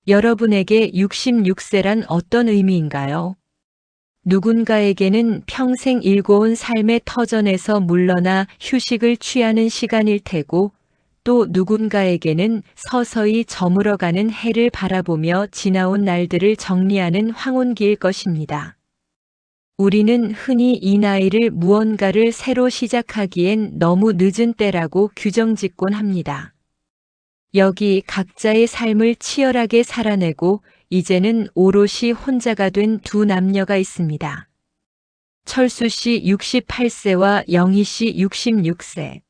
여러분에게 66세란 어떤 의미인가요? 누군가에게는 평생 일궈온 삶의 터전에서 물러나 휴식을 취하는 시간일 테고, 또 누군가에게는 서서히 저물어가는 해를 바라보며 지나온 날들을 정리하는 황혼기일 것입니다. 우리는 흔히 이 나이를 무언가를 새로 시작하기엔 너무 늦은 때라고 규정짓곤 합니다. 여기 각자의 삶을 치열하게 살아내고 이제는 오롯이 혼자가 된 두 남녀가 있습니다. 철수 씨 68세와 영희 씨 66세.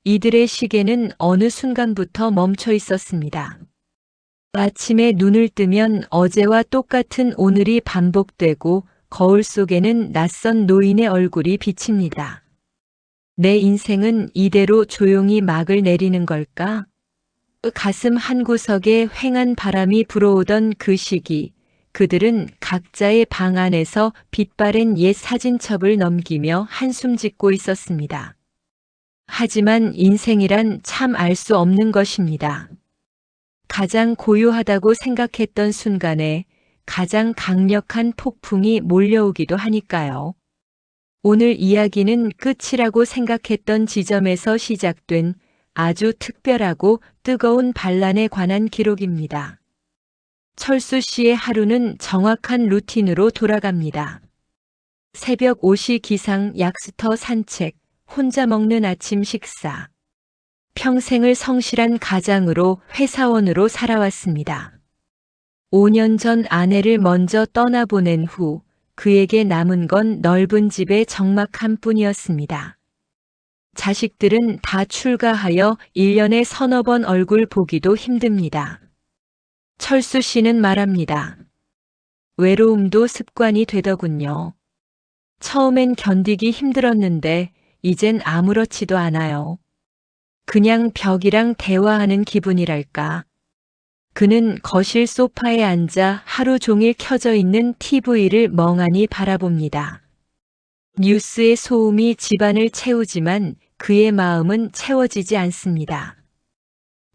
이들의 시계는 어느 순간부터 멈춰 있었습니다. 아침에 눈을 뜨면 어제와 똑같은 오늘이 반복되고 거울 속에는 낯선 노인의 얼굴이 비칩니다. 내 인생은 이대로 조용히 막을 내리는 걸까? 가슴 한구석에 휑한 바람이 불어오던 그 시기, 그들은 각자의 방 안에서 빛바랜 옛 사진첩을 넘기며 한숨 짓고 있었습니다. 하지만 인생이란 참 알 수 없는 것입니다. 가장 고요하다고 생각했던 순간에 가장 강력한 폭풍이 몰려오기도 하니까요. 오늘 이야기는 끝이라고 생각했던 지점에서 시작된 아주 특별하고 뜨거운 반란에 관한 기록입니다. 철수 씨의 하루는 정확한 루틴으로 돌아갑니다. 새벽 5시 기상 약수터 산책, 혼자 먹는 아침 식사. 평생을 성실한 가장으로 회사원으로 살아왔습니다. 5년 전 아내를 먼저 떠나보낸 후 그에게 남은 건 넓은 집의 적막함 뿐이었습니다. 자식들은 다 출가하여 1년에 서너 번 얼굴 보기도 힘듭니다. 철수 씨는 말합니다. 외로움도 습관이 되더군요. 처음엔 견디기 힘들었는데 이젠 아무렇지도 않아요. 그냥 벽이랑 대화하는 기분이랄까. 그는 거실 소파에 앉아 하루 종일 켜져 있는 TV를 멍하니 바라봅니다. 뉴스의 소음이 집안을 채우지만 그의 마음은 채워지지 않습니다.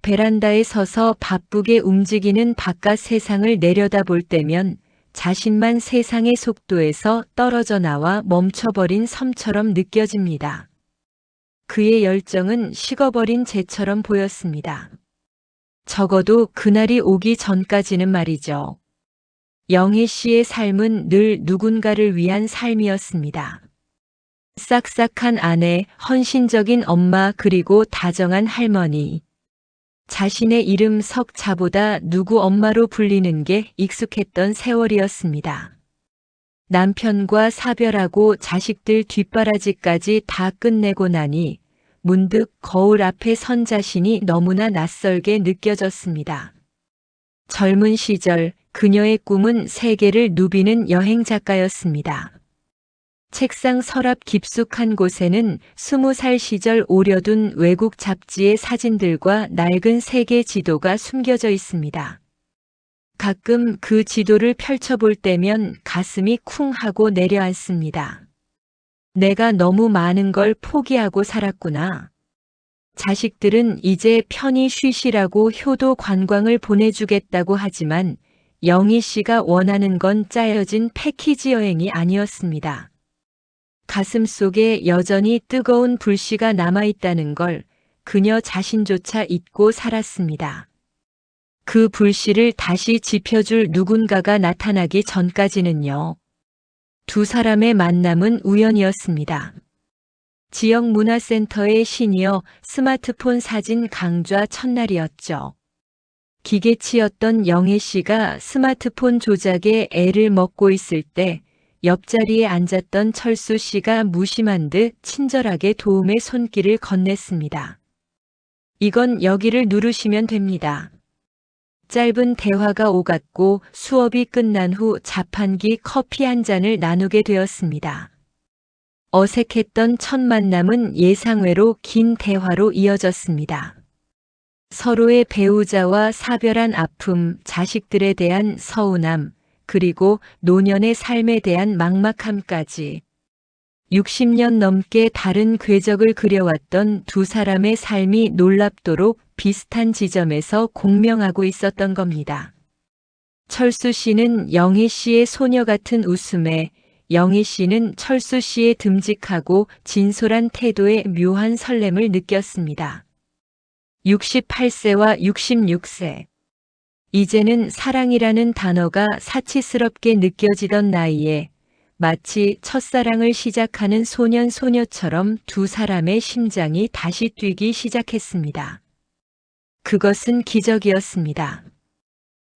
베란다에 서서 바쁘게 움직이는 바깥 세상을 내려다볼 때면 자신만 세상의 속도에서 떨어져 나와 멈춰버린 섬처럼 느껴집니다. 그의 열정은 식어버린 재처럼 보였습니다. 적어도 그날이 오기 전까지는 말이죠. 영희 씨의 삶은 늘 누군가를 위한 삶이었습니다. 싹싹한 아내, 헌신적인 엄마 그리고 다정한 할머니. 자신의 이름 석자보다 누구 엄마로 불리는 게 익숙했던 세월이었습니다. 남편과 사별하고 자식들 뒷바라지까지 다 끝내고 나니 문득 거울 앞에 선 자신이 너무나 낯설게 느껴졌습니다. 젊은 시절 그녀의 꿈은 세계를 누비는 여행 작가였습니다. 책상 서랍 깊숙한 곳에는 20살 시절 오려둔 외국 잡지의 사진들과 낡은 세계 지도가 숨겨져 있습니다. 가끔 그 지도를 펼쳐볼 때면 가슴이 쿵 하고 내려앉습니다. 내가 너무 많은 걸 포기하고 살았구나. 자식들은 이제 편히 쉬시라고 효도 관광을 보내주겠다고 하지만 영희 씨가 원하는 건 짜여진 패키지 여행이 아니었습니다. 가슴 속에 여전히 뜨거운 불씨가 남아있다는 걸 그녀 자신조차 잊고 살았습니다. 그 불씨를 다시 지펴줄 누군가가 나타나기 전까지는요. 두 사람의 만남은 우연이었습니다. 지역 문화센터의 시니어 스마트폰 사진 강좌 첫날이었죠. 기계치였던 영애 씨가 스마트폰 조작에 애를 먹고 있을 때 옆자리에 앉았던 철수 씨가 무심한 듯 친절하게 도움의 손길을 건넸습니다. 이건 여기를 누르시면 됩니다. 짧은 대화가 오갔고 수업이 끝난 후 자판기 커피 한 잔을 나누게 되었습니다. 어색했던 첫 만남은 예상외로 긴 대화로 이어졌습니다. 서로의 배우자와 사별한 아픔, 자식들에 대한 서운함, 그리고 노년의 삶에 대한 막막함까지 60년 넘게 다른 궤적을 그려왔던 두 사람의 삶이 놀랍도록 비슷한 지점에서 공명하고 있었던 겁니다. 철수 씨는 영희 씨의 소녀 같은 웃음에, 영희 씨는 철수 씨의 듬직하고 진솔한 태도에 묘한 설렘을 느꼈습니다. 68세와 66세. 이제는 사랑이라는 단어가 사치스럽게 느껴지던 나이에 마치 첫사랑을 시작하는 소년처럼 두 사람의 심장이 다시 뛰기 시작했습니다. 그것은 기적이었습니다.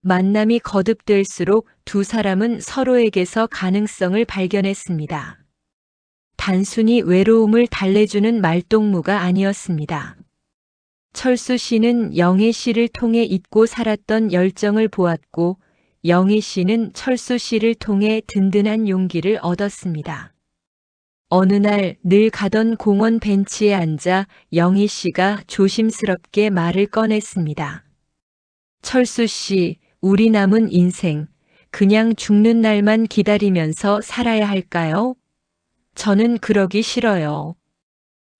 만남이 거듭될수록 두 사람은 서로에게서 가능성을 발견했습니다. 단순히 외로움을 달래주는 말동무가 아니었습니다. 철수 씨는 영애 씨를 통해 잊고 살았던 열정을 보았고, 영애 씨는 철수 씨를 통해 든든한 용기를 얻었습니다. 어느 날 늘 가던 공원 벤치에 앉아 영희 씨가 조심스럽게 말을 꺼냈습니다. 철수 씨, 우리 남은 인생, 그냥 죽는 날만 기다리면서 살아야 할까요? 저는 그러기 싫어요.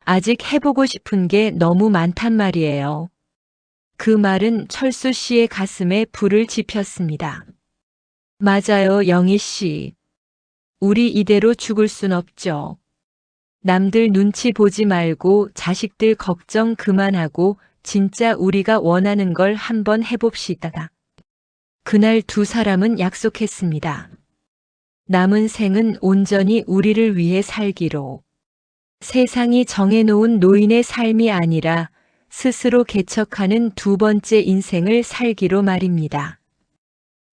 아직 해보고 싶은 게 너무 많단 말이에요. 그 말은 철수 씨의 가슴에 불을 지폈습니다. 맞아요, 영희 씨. 우리 이대로 죽을 순 없죠. 남들 눈치 보지 말고 자식들 걱정 그만하고 진짜 우리가 원하는 걸 한번 해봅시다. 그날 두 사람은 약속했습니다. 남은 생은 온전히 우리를 위해 살기로. 세상이 정해놓은 노인의 삶이 아니라 스스로 개척하는 두 번째 인생을 살기로 말입니다.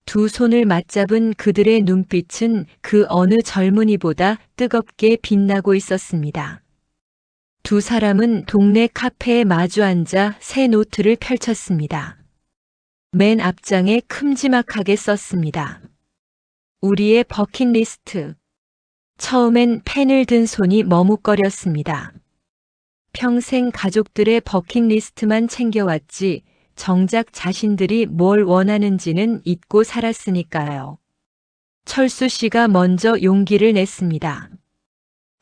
두 손을 맞잡은 그들의 눈빛은 그 어느 젊은이보다 뜨겁게 빛나고 있었습니다. 두 사람은 동네 카페에 마주 앉아 새 노트를 펼쳤습니다. 맨 앞장에 큼지막하게 썼습니다. 우리의 버킷리스트. 처음엔 펜을 든 손이 머뭇거렸습니다. 평생 가족들의 버킷리스트만 챙겨왔지 정작 자신들이 뭘 원하는지는 잊고 살았으니까요. 철수 씨가 먼저 용기를 냈습니다.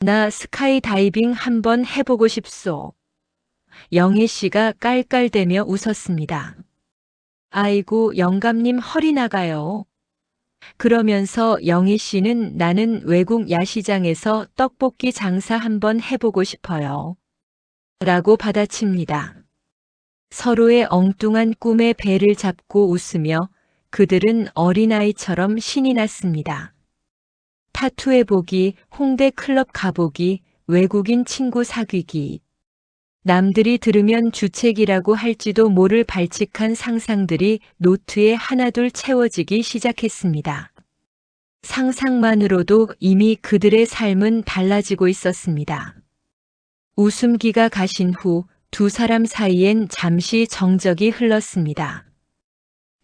나 스카이다이빙 한번 해보고 싶소. 영애 씨가 깔깔대며 웃었습니다. 아이고, 영감님 허리 나가요. 그러면서 영희 씨는 나는 외국 야시장에서 떡볶이 장사 한번 해보고 싶어요. 라고 받아칩니다. 서로의 엉뚱한 꿈의 배를 잡고 웃으며 그들은 어린아이처럼 신이 났습니다. 타투해보기, 홍대 클럽 가보기, 외국인 친구 사귀기. 남들이 들으면 주책이라고 할지도 모를 발칙한 상상들이 노트에 하나둘 채워지기 시작했습니다. 상상만으로도 이미 그들의 삶은 달라지고 있었습니다. 웃음기가 가신 후 두 사람 사이엔 잠시 정적이 흘렀습니다.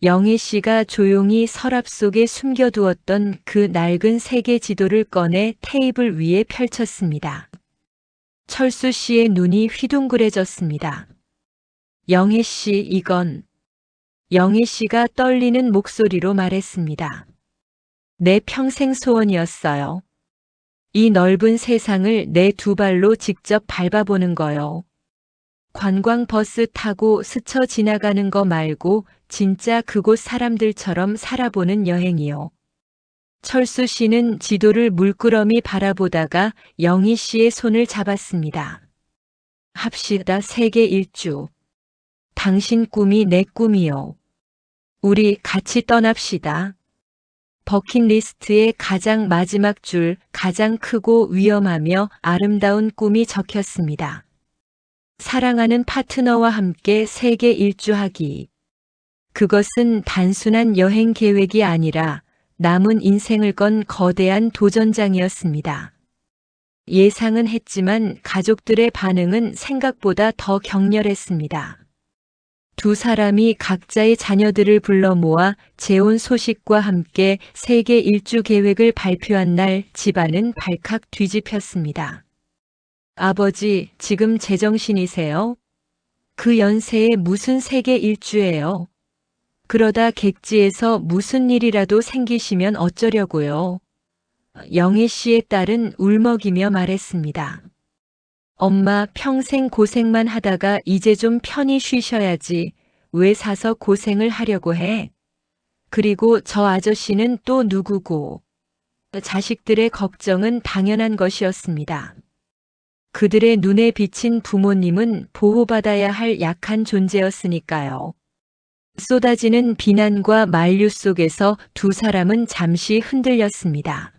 영애 씨가 조용히 서랍 속에 숨겨두었던 그 낡은 세계 지도를 꺼내 테이블 위에 펼쳤습니다. 철수 씨의 눈이 휘둥그레졌습니다. 영애 씨, 이건. 영애 씨가 떨리는 목소리로 말했습니다. 내 평생 소원이었어요. 이 넓은 세상을 내 두 발로 직접 밟아보는 거요. 관광버스 타고 스쳐 지나가는 거 말고 진짜 그곳 사람들처럼 살아보는 여행이요. 철수 씨는 지도를 물끄러미 바라보다가 영희 씨의 손을 잡았습니다. 합시다, 세계 일주. 당신 꿈이 내 꿈이요. 우리 같이 떠납시다. 버킷리스트의 가장 마지막 줄, 가장 크고 위험하며 아름다운 꿈이 적혔습니다. 사랑하는 파트너와 함께 세계 일주하기. 그것은 단순한 여행 계획이 아니라 남은 인생을 건 거대한 도전장이었습니다. 예상은 했지만 가족들의 반응은 생각보다 더 격렬했습니다. 두 사람이 각자의 자녀들을 불러 모아 재혼 소식과 함께 세계 일주 계획을 발표한 날 집안은 발칵 뒤집혔습니다. 아버지, 지금 제정신이세요? 그 연세에 무슨 세계 일주예요? 그러다 객지에서 무슨 일이라도 생기시면 어쩌려고요? 영애 씨의 딸은 울먹이며 말했습니다. 엄마, 평생 고생만 하다가 이제 좀 편히 쉬셔야지. 왜 사서 고생을 하려고 해? 그리고 저 아저씨는 또 누구고? 자식들의 걱정은 당연한 것이었습니다. 그들의 눈에 비친 부모님은 보호받아야 할 약한 존재였으니까요. 쏟아지는 비난과 만류 속에서 두 사람은 잠시 흔들렸습니다.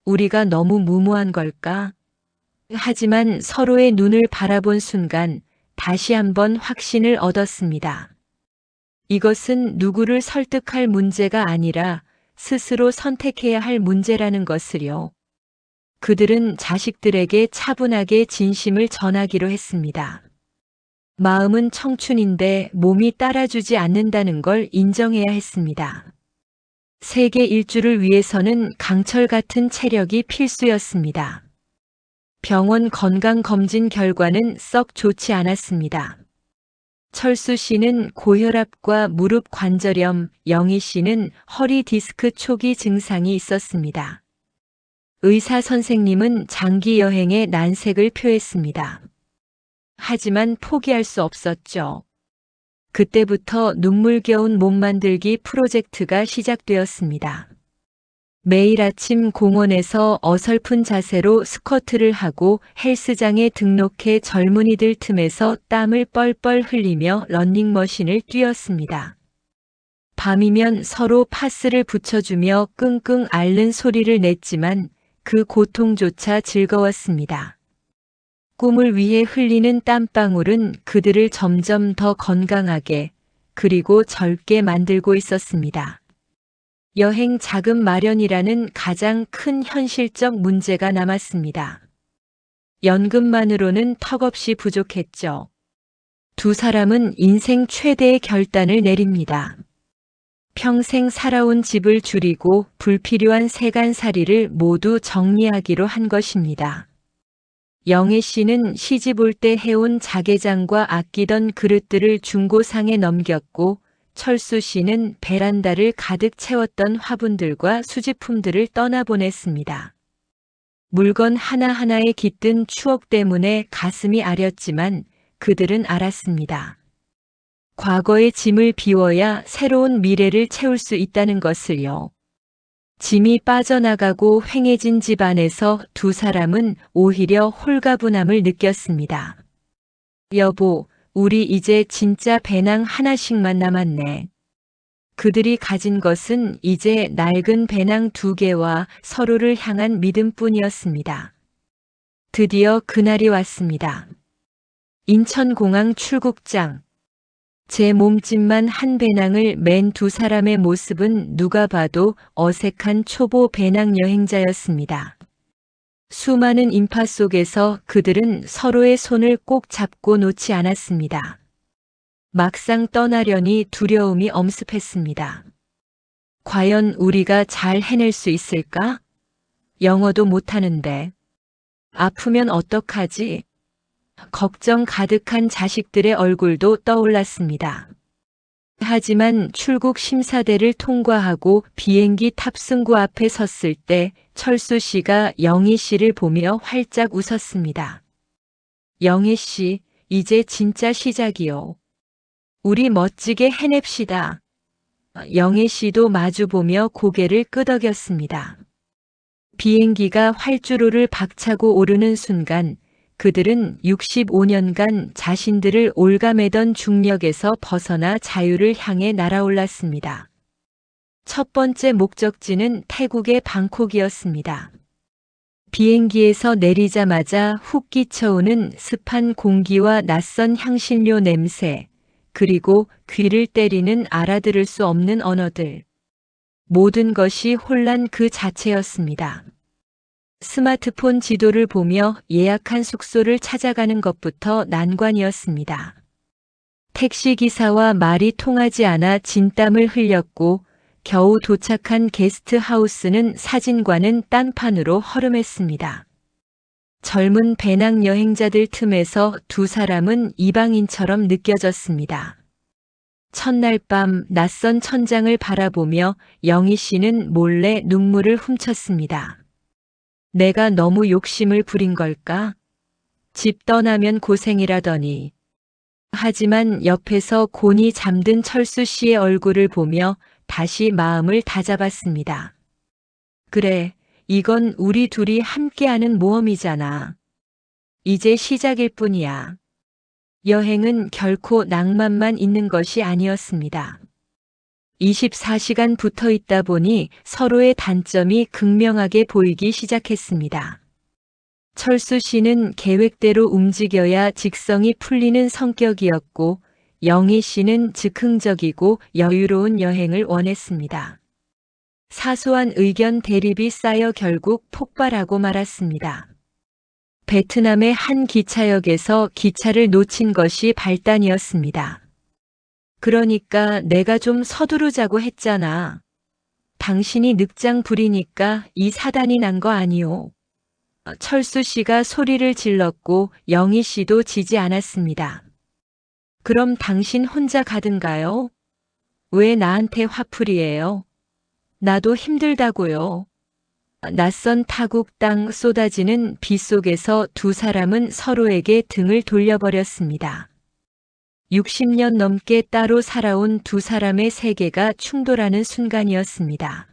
우리가 너무 무모한 걸까? 하지만 서로의 눈을 바라본 순간 다시 한번 확신을 얻었습니다. 이것은 누구를 설득할 문제가 아니라 스스로 선택해야 할 문제라는 것을요. 그들은 자식들에게 차분하게 진심을 전하기로 했습니다. 마음은 청춘인데 몸이 따라주지 않는다는 걸 인정해야 했습니다. 세계 일주를 위해서는 강철 같은 체력이 필수였습니다. 병원 건강검진 결과는 썩 좋지 않았습니다. 철수 씨는 고혈압과 무릎 관절염, 영희 씨는 허리 디스크 초기 증상이 있었습니다. 의사 선생님은 장기 여행의 난색을 표했습니다. 하지만 포기할 수 없었죠. 그때부터 눈물겨운 몸 만들기 프로젝트가 시작되었습니다. 매일 아침 공원에서 어설픈 자세로 스쿼트를 하고 헬스장에 등록해 젊은이들 틈에서 땀을 뻘뻘 흘리며 러닝머신을 뛰었습니다. 밤이면 서로 파스를 붙여주며 끙끙 앓는 소리를 냈지만 그 고통조차 즐거웠습니다. 꿈을 위해 흘리는 땀방울은 그들을 점점 더 건강하게 그리고 젊게 만들고 있었습니다. 여행 자금 마련이라는 가장 큰 현실적 문제가 남았습니다. 연금만으로는 턱없이 부족했죠. 두 사람은 인생 최대의 결단을 내립니다. 평생 살아온 집을 줄이고 불필요한 세간살이를 모두 정리하기로 한 것입니다. 영애 씨는 시집 올 때 해온 자개장과 아끼던 그릇들을 중고상에 넘겼고 철수 씨는 베란다를 가득 채웠던 화분들과 수집품들을 떠나보냈습니다. 물건 하나하나에 깃든 추억 때문에 가슴이 아렸지만 그들은 알았습니다. 과거의 짐을 비워야 새로운 미래를 채울 수 있다는 것을요. 짐이 빠져나가고 휑해진 집 안에서 두 사람은 오히려 홀가분함을 느꼈습니다. 여보, 우리 이제 진짜 배낭 하나씩만 남았네. 그들이 가진 것은 이제 낡은 배낭 2개와 서로를 향한 믿음뿐이었습니다. 드디어 그날이 왔습니다. 인천공항 출국장. 제 몸집만 한 배낭을 맨 두 사람의 모습은 누가 봐도 어색한 초보 배낭 여행자였습니다. 수많은 인파 속에서 그들은 서로의 손을 꼭 잡고 놓지 않았습니다. 막상 떠나려니 두려움이 엄습했습니다. 과연 우리가 잘 해낼 수 있을까? 영어도 못하는데. 아프면 어떡하지? 걱정 가득한 자식들의 얼굴도 떠올랐습니다. 하지만 출국 심사대를 통과하고 비행기 탑승구 앞에 섰을 때 철수 씨가 영희 씨를 보며 활짝 웃었습니다. 영희 씨, 이제 진짜 시작이요. 우리 멋지게 해냅시다. 영희 씨도 마주보며 고개를 끄덕였습니다. 비행기가 활주로를 박차고 오르는 순간 그들은 65년간 자신들을 올가매던 중력에서 벗어나 자유를 향해 날아올랐습니다. 첫 번째 목적지는 태국의 방콕이었습니다. 비행기에서 내리자마자 훅 끼쳐오는 습한 공기와 낯선 향신료 냄새, 그리고 귀를 때리는 알아들을 수 없는 언어들. 모든 것이 혼란 그 자체였습니다. 스마트폰 지도를 보며 예약한 숙소를 찾아가는 것부터 난관이었습니다. 택시기사와 말이 통하지 않아 진땀을 흘렸고 겨우 도착한 게스트하우스는 사진과는 딴판으로 허름했습니다. 젊은 배낭 여행자들 틈에서 두 사람은 이방인처럼 느껴졌습니다. 첫날 밤 낯선 천장을 바라보며 영희 씨는 몰래 눈물을 훔쳤습니다. 내가 너무 욕심을 부린 걸까? 집 떠나면 고생이라더니. 하지만 옆에서 곤히 잠든 철수 씨의 얼굴을 보며 다시 마음을 다잡았습니다. 그래, 이건 우리 둘이 함께하는 모험이잖아. 이제 시작일 뿐이야. 여행은 결코 낭만만 있는 것이 아니었습니다. 24시간 붙어 있다 보니 서로의 단점이 극명하게 보이기 시작했습니다. 철수 씨는 계획대로 움직여야 직성이 풀리는 성격이었고, 영희 씨는 즉흥적이고 여유로운 여행을 원했습니다. 사소한 의견 대립이 쌓여 결국 폭발하고 말았습니다. 베트남의 한 기차역에서 기차를 놓친 것이 발단이었습니다. 그러니까 내가 좀 서두르자고 했잖아. 당신이 늑장 부리니까 이 사단이 난 거 아니오. 철수 씨가 소리를 질렀고 영희 씨도 지지 않았습니다. 그럼 당신 혼자 가든가요? 왜 나한테 화풀이해요? 나도 힘들다고요. 낯선 타국 땅 쏟아지는 비 속에서 두 사람은 서로에게 등을 돌려버렸습니다. 60년 넘게 따로 살아온 두 사람의 세계가 충돌하는 순간이었습니다.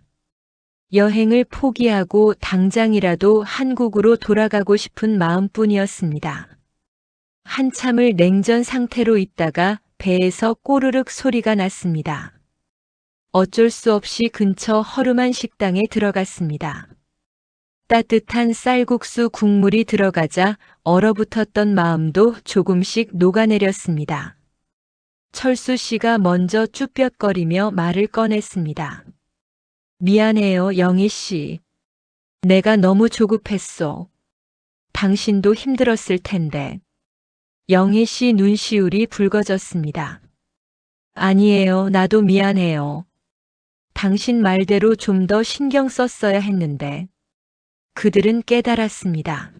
여행을 포기하고 당장이라도 한국으로 돌아가고 싶은 마음뿐이었습니다. 한참을 냉전 상태로 있다가 배에서 꼬르륵 소리가 났습니다. 어쩔 수 없이 근처 허름한 식당에 들어갔습니다. 따뜻한 쌀국수 국물이 들어가자 얼어붙었던 마음도 조금씩 녹아내렸습니다. 철수 씨가 먼저 쭈뼛거리며 말을 꺼냈습니다. 미안해요, 영희 씨. 내가 너무 조급했어. 당신도 힘들었을 텐데. 영희 씨 눈시울이 붉어졌습니다. 아니에요, 나도 미안해요. 당신 말대로 좀 더 신경 썼어야 했는데. 그들은 깨달았습니다.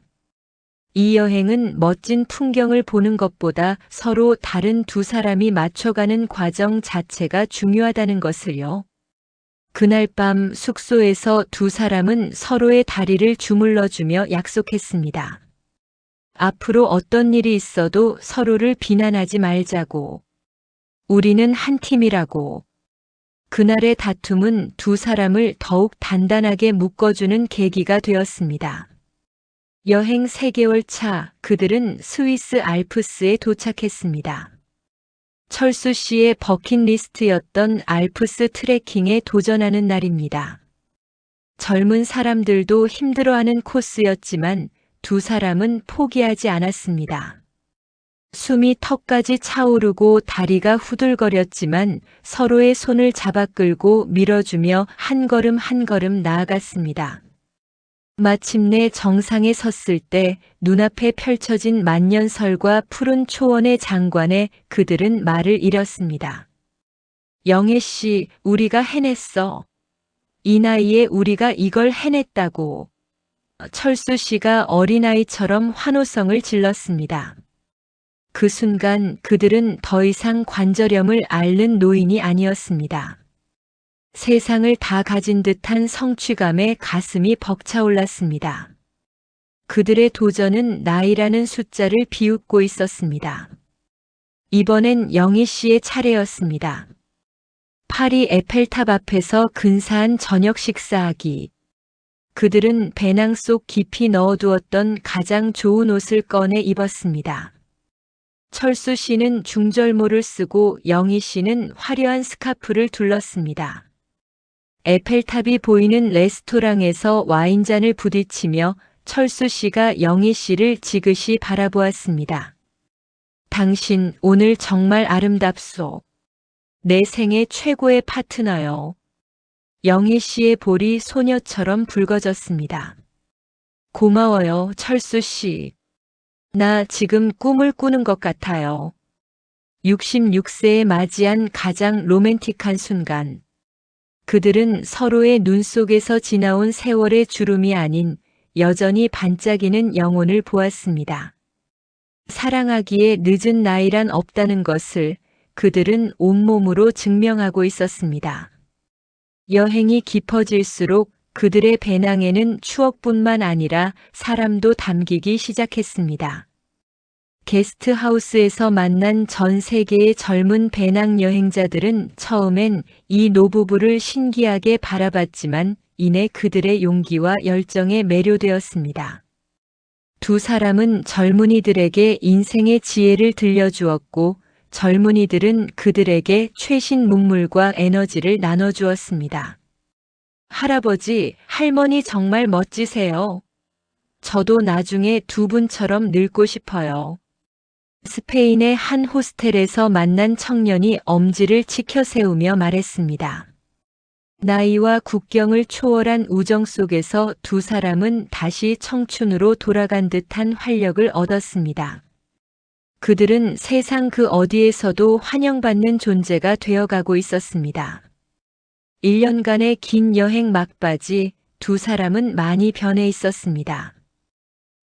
이 여행은 멋진 풍경을 보는 것보다 서로 다른 두 사람이 맞춰가는 과정 자체가 중요하다는 것을요. 그날 밤 숙소에서 두 사람은 서로의 다리를 주물러주며 약속했습니다. 앞으로 어떤 일이 있어도 서로를 비난하지 말자고. 우리는 한 팀이라고. 그날의 다툼은 두 사람을 더욱 단단하게 묶어주는 계기가 되었습니다. 여행 3개월 차 그들은 스위스 알프스에 도착했습니다. 철수 씨의 버킷리스트였던 알프스 트레킹에 도전하는 날입니다. 젊은 사람들도 힘들어하는 코스였지만 두 사람은 포기하지 않았습니다. 숨이 턱까지 차오르고 다리가 후들거렸지만 서로의 손을 잡아 끌고 밀어주며 한 걸음 한 걸음 나아갔습니다. 마침내 정상에 섰을 때 눈앞에 펼쳐진 만년설과 푸른 초원의 장관에 그들은 말을 잃었습니다. 영애 씨, 우리가 해냈어. 이 나이에 우리가 이걸 해냈다고. 철수 씨가 어린아이처럼 환호성을 질렀습니다. 그 순간 그들은 더 이상 관절염을 앓는 노인이 아니었습니다. 세상을 다 가진 듯한 성취감에 가슴이 벅차올랐습니다. 그들의 도전은 나이라는 숫자를 비웃고 있었습니다. 이번엔 영희 씨의 차례였습니다. 파리 에펠탑 앞에서 근사한 저녁 식사하기. 그들은 배낭 속 깊이 넣어두었던 가장 좋은 옷을 꺼내 입었습니다. 철수 씨는 중절모를 쓰고 영희 씨는 화려한 스카프를 둘렀습니다. 에펠탑이 보이는 레스토랑에서 와인잔을 부딪히며 철수 씨가 영희 씨를 지그시 바라보았습니다. 당신 오늘 정말 아름답소. 내 생애 최고의 파트너요. 영희 씨의 볼이 소녀처럼 붉어졌습니다. 고마워요, 철수 씨. 나 지금 꿈을 꾸는 것 같아요. 66세에 맞이한 가장 로맨틱한 순간. 그들은 서로의 눈 속에서 지나온 세월의 주름이 아닌 여전히 반짝이는 영혼을 보았습니다. 사랑하기에 늦은 나이란 없다는 것을 그들은 온몸으로 증명하고 있었습니다. 여행이 깊어질수록 그들의 배낭에는 추억뿐만 아니라 사람도 담기기 시작했습니다. 게스트하우스에서 만난 전 세계의 젊은 배낭여행자들은 처음엔 이 노부부를 신기하게 바라봤지만 이내 그들의 용기와 열정에 매료되었습니다. 두 사람은 젊은이들에게 인생의 지혜를 들려주었고 젊은이들은 그들에게 최신 문물과 에너지를 나눠주었습니다. 할아버지, 할머니 정말 멋지세요. 저도 나중에 두 분처럼 늙고 싶어요. 스페인의 한 호스텔에서 만난 청년이 엄지를 치켜 세우며 말했습니다. 나이와 국경을 초월한 우정 속에서 두 사람은 다시 청춘으로 돌아간 듯한 활력을 얻었습니다. 그들은 세상 그 어디에서도 환영받는 존재가 되어가고 있었습니다. 1년간의 긴 여행 막바지 두 사람은 많이 변해 있었습니다.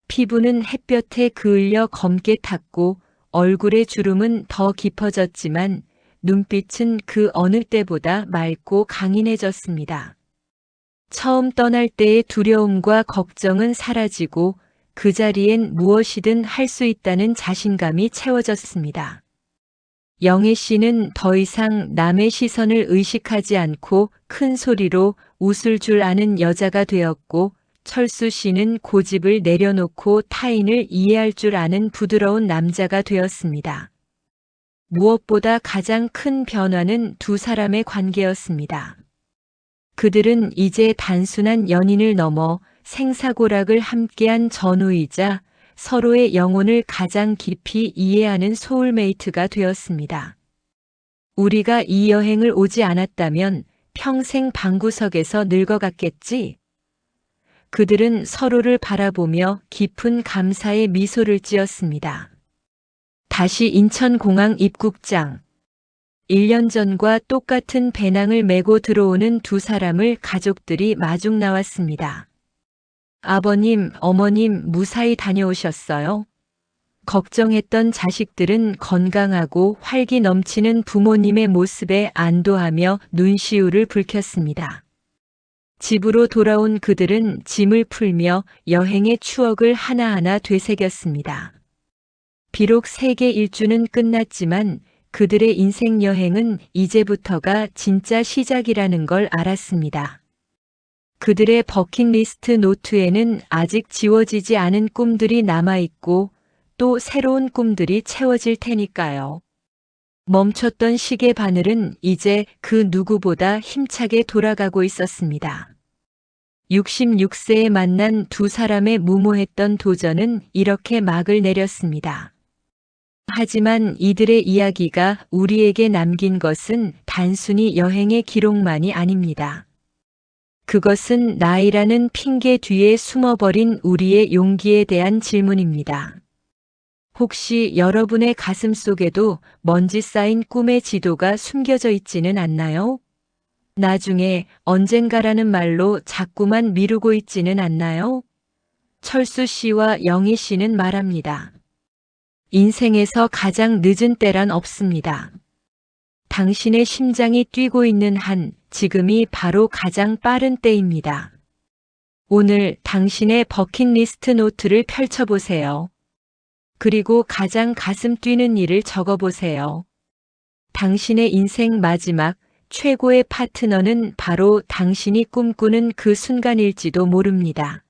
피부는 햇볕에 그을려 검게 탔고 얼굴의 주름은 더 깊어졌지만 눈빛은 그 어느 때보다 맑고 강인해졌습니다. 처음 떠날 때의 두려움과 걱정은 사라지고 그 자리엔 무엇이든 할 수 있다는 자신감이 채워졌습니다. 영애 씨는 더 이상 남의 시선을 의식하지 않고 큰 소리로 웃을 줄 아는 여자가 되었고 철수 씨는 고집을 내려놓고 타인을 이해할 줄 아는 부드러운 남자가 되었습니다. 무엇보다 가장 큰 변화는 두 사람의 관계였습니다. 그들은 이제 단순한 연인을 넘어 생사고락을 함께한 전우이자 서로의 영혼을 가장 깊이 이해하는 소울메이트가 되었습니다. 우리가 이 여행을 오지 않았다면 평생 방구석에서 늙어갔겠지? 그들은 서로를 바라보며 깊은 감사의 미소를 지었습니다. 다시 인천공항 입국장. 1년 전과 똑같은 배낭을 메고 들어오는 두 사람을 가족들이 마중 나왔습니다. 아버님, 어머님 무사히 다녀오셨어요? 걱정했던 자식들은 건강하고 활기 넘치는 부모님의 모습에 안도하며 눈시울을 붉혔습니다. 집으로 돌아온 그들은 짐을 풀며 여행의 추억을 하나하나 되새겼습니다. 비록 세계 일주는 끝났지만 그들의 인생 여행은 이제부터가 진짜 시작이라는 걸 알았습니다. 그들의 버킷리스트 노트에는 아직 지워지지 않은 꿈들이 남아있고 또 새로운 꿈들이 채워질 테니까요. 멈췄던 시계 바늘은 이제 그 누구보다 힘차게 돌아가고 있었습니다. 66세에 만난 두 사람의 무모했던 도전은 이렇게 막을 내렸습니다. 하지만 이들의 이야기가 우리에게 남긴 것은 단순히 여행의 기록만이 아닙니다. 그것은 나이라는 핑계 뒤에 숨어버린 우리의 용기에 대한 질문입니다. 혹시 여러분의 가슴 속에도 먼지 쌓인 꿈의 지도가 숨겨져 있지는 않나요? 나중에 언젠가라는 말로 자꾸만 미루고 있지는 않나요? 철수 씨와 영희 씨는 말합니다. 인생에서 가장 늦은 때란 없습니다. 당신의 심장이 뛰고 있는 한 지금이 바로 가장 빠른 때입니다. 오늘 당신의 버킷리스트 노트를 펼쳐보세요. 그리고 가장 가슴 뛰는 일을 적어보세요. 당신의 인생 마지막 최고의 파트너는 바로 당신이 꿈꾸는 그 순간일지도 모릅니다.